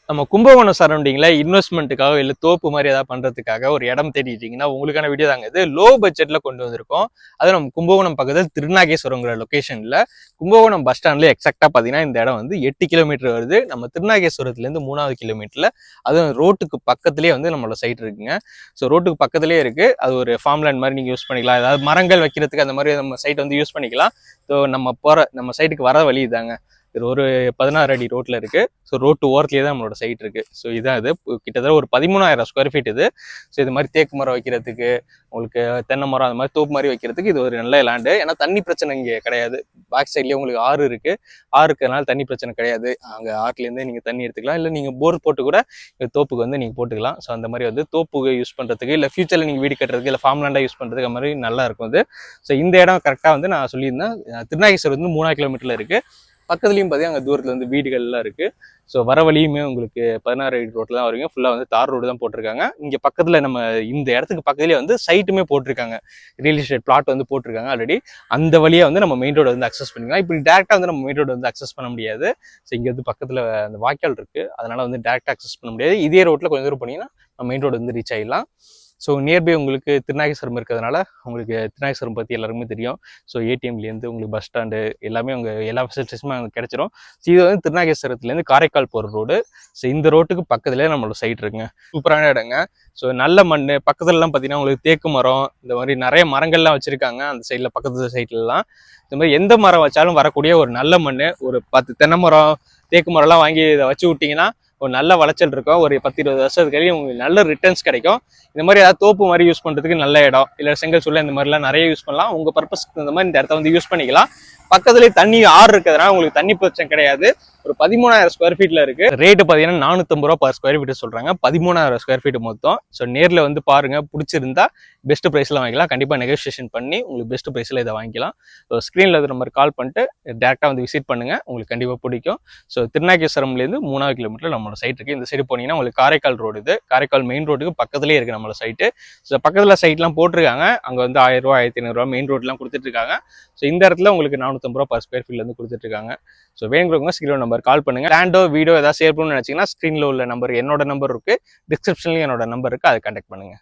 நம்ம கும்பகோணம் சரௌண்டிங்ல இன்வெஸ்ட்மெண்ட்டுக்காக இல்லை தோப்பு மாதிரி ஏதாவது பண்றதுக்காக ஒரு இடம் தேடிட்டீங்கன்னா உங்களுக்கான வீடியோ தாங்க இது. லோ பட்ஜெட்ல கொண்டு வந்திருக்கோம். அது நம்ம கும்பகோணம் பக்கத்தில் திருநாகேஸ்வரங்கிற லொகேஷன்ல கும்பகோணம் பஸ் ஸ்டாண்ட்ல எக்ஸாக்டா பாத்தீங்கன்னா இந்த இடம் வந்து 8 கிலோமீட்டர் வருது. நம்ம திருநாகேஸ்வரத்துல இருந்து 3வது கிலோமீட்டர்ல, அதுவும் ரோட்டுக்கு பக்கத்திலேயே வந்து நம்மளோட சைட் இருக்குங்க. ஸோ ரோட்டுக்கு பக்கத்திலேயே இருக்கு. அது ஒரு ஃபார்ம்லேண்ட் மாதிரி நீங்க யூஸ் பண்ணிக்கலாம். ஏதாவது மரங்கள் வைக்கிறதுக்கு அந்த மாதிரி நம்ம சைட் வந்து யூஸ் பண்ணிக்கலாம். ஸோ நம்ம சைட்டுக்கு வர வழி இதாங்க. இது ஒரு 16 அடி ரோட்ல இருக்கு. ஸோ ரோட்டு ஓரத்துலேயே தான் நம்மளோட சைட் இருக்கு. ஸோ இதான் இது கிட்டத்தட்ட ஒரு 13,000 ஸ்கொயர் ஃபீட் இது. ஸோ இது மாதிரி தேக்கு மரம் வைக்கிறதுக்கு, உங்களுக்கு தென்னை மரம் அந்த மாதிரி தோப்பு மாதிரி வைக்கிறதுக்கு இது ஒரு நல்ல லேண்டு. ஏன்னா தண்ணி பிரச்சனை இங்கே கிடையாது. பேக் சைட்லேயே உங்களுக்கு ஆறு இருக்கு. ஆறு இருக்கிறதுனால தண்ணி பிரச்சனை கிடையாது. அங்கே ஆற்றுலேருந்தே நீங்கள் தண்ணி எடுத்துக்கலாம். இல்லை நீங்கள் போர் போட்டு கூட தோப்புக்கு வந்து நீங்கள் போட்டுக்கலாம். ஸோ அந்த மாதிரி வந்து தோப்புக்கு யூஸ் பண்ணுறதுக்கு, இல்லை ஃபியூச்சரில் நீங்கள் வீடு கட்டுறதுக்கு, இல்லை ஃபார்ம் லேண்டாக யூஸ் பண்ணுறதுக்கு அந்த மாதிரி நல்லா இருக்கும் அது. ஸோ இந்த இடம் கரெக்டாக வந்து நான் சொல்லியிருந்தேன், திருநாகேஸ்வரம் வந்து 3 கிலோமீட்டரில் இருக்குது. பக்கத்துலையும் பார்த்தீங்கன்னா அங்கே தூரத்தில் வந்து வீடுகள்லாம் இருக்குது. ஸோ வர வழியுமே உங்களுக்கு 16 அடி ரோட்டில் தான் வருவீங்க. ஃபுல்லாக வந்து தார் ரோடு தான் போட்டிருக்காங்க. இங்கே பக்கத்தில் நம்ம இந்த இடத்துக்கு பக்கத்துலேயே வந்து சைட்டுமே போட்டிருக்காங்க. ரியல் எஸ்டேட் பிளாட் வந்து போட்டிருக்காங்க ஆல்ரெடி. அந்த வழியாக வந்து நம்ம மெயின் ரோடு வந்து அக்சஸ் பண்ணிக்கலாம். இப்படி டேரெக்டாக வந்து நம்ம மெயின் ரோடு வந்து அக்சஸ் பண்ண முடியாது. ஸோ இங்கே வந்து பக்கத்தில் அந்த வாய்க்கால் இருக்குது, அதனால் வந்து டேரெக்டாக அக்சஸ் பண்ண முடியாது. இதே ரோட்டில் கொஞ்சம் தூரம் போனீங்கன்னா நம்ம மெயின் ரோடு வந்து ரீச் ஆகிடலாம். ஸோ நியர்பை உங்களுக்கு திருநாகேஸ்வரம் இருக்கிறதுனால உங்களுக்கு திருநாகேஸ்வரம் பற்றி எல்லாருக்குமே தெரியும். ஸோ ஏடிஎம்லேருந்து உங்களுக்கு பஸ் ஸ்டாண்டு எல்லாமே உங்கள் எல்லா ஃபெசிலிட்டிஸுமே அங்கே கிடைச்சிரும். ஸோ இது வந்து திருநாகேஸ்வரத்துலேருந்து காரைக்கால் போகிற ரோடு. ஸோ இந்த ரோட்டுக்கு பக்கத்துலேயே நம்மளோட சைட் இருக்குங்க. சூப்பரான இடங்க. ஸோ நல்ல மண் பக்கத்துலலாம் பார்த்தீங்கன்னா உங்களுக்கு தேக்கு மரம் இந்த மாதிரி நிறைய மரங்கள்லாம் வச்சுருக்காங்க. அந்த சைடில் பக்கத்து சைட்லலாம் இந்த மாதிரி எந்த மரம் வச்சாலும் வரக்கூடிய ஒரு நல்ல மண். ஒரு 10 தென்னை மரம் தேக்கு மரம்லாம் வாங்கி இதை வச்சு விட்டிங்கன்னா ஒரு நல்ல விளைச்சல் இருக்கும். ஒரு 10-20 வருஷத்துக்கு கழியும் உங்களுக்கு நல்ல ரிட்டர்ன்ஸ் கிடைக்கும். இந்த மாதிரி ஏதாவது தோப்பு மாதிரி யூஸ் பண்ணுறதுக்கு நல்ல இடம், இல்லை செங்கல் சூளை இந்த மாதிரிலாம் நிறைய யூஸ் பண்ணலாம். உங்கள் பர்பஸ்க்கு இந்த மாதிரி இந்த இடத்த வந்து யூஸ் பண்ணிக்கலாம். பக்கத்துலேயே தண்ணி ஆறு இருக்கிறதுனால உங்களுக்கு தண்ணி பிரச்சனை கிடையாது. ஒரு 13,000 ஸ்கொயர் ஃபீட்ல இருக்கு. ரேட்டு பார்த்தீங்கன்னா 450 ரூபா பர் ஸ்கொயர் ஃபீட் சொல்றாங்க. 13,000 ஸ்கொயர் ஃபீட் மொத்தம். ஸோ நேரில் வந்து பாருங்க, பிடிச்சிருந்தா பெஸ்ட் ப்ரைஸ்ல வாங்கிக்கலாம். கண்டிப்பாக நெகோசியேஷன் பண்ணி உங்களுக்கு பெஸ்ட் ப்ரைஸ்ல இதை வாங்கிக்கலாம். ஸோ ஸ்க்ரீனில் நம்பர் கால் பண்ணிட்டு டேரெக்டாக வந்து விசிட் பண்ணுங்க, உங்களுக்கு கண்டிப்பாக பிடிக்கும். ஸோ திருநாகேஸ்வரம்லேருந்து 3வது கிலோமீட்டர் நம்மளோட சைட் இருக்கு. இந்த சைடு போனீங்கன்னா உங்களுக்கு காரைக்கால் ரோடு, இது காரைக்கால் மெயின் ரோடுக்கு பக்கத்துலேயே இருக்கு நம்மளோட சைட்டு. ஸோ பக்கத்தில் சைட்லாம் போட்டிருக்காங்க. அங்கே வந்து 1000 ரூபா 1500 ரூபா மெயின் ரோட்லாம் கொடுத்துட்டு இருக்காங்க. ஸோ இந்த இடத்துல உங்களுக்கு 450 ரூபா பர் ஸ்கொயர் ஃபீட்ல இருந்து கொடுத்துட்டு இருக்காங்க. ஸோ வேணுங்கிறவங்க ஸ்க்ரீன் நம்பர் கால் பண்ணுங்க. லேண்டோ வீடியோ ஏதாவது ஷேர் பண்ணணும்னு நினைச்சீங்கன்னா ஸ்க்ரீன்ல உள்ள நம்பர், என்னோட நம்பர் இருக்கு, டிஸ்கிரிப்ஷன்லயும் என்னோட நம்பர் இருக்கு, அதை கான்டாக்ட் பண்ணுங்க.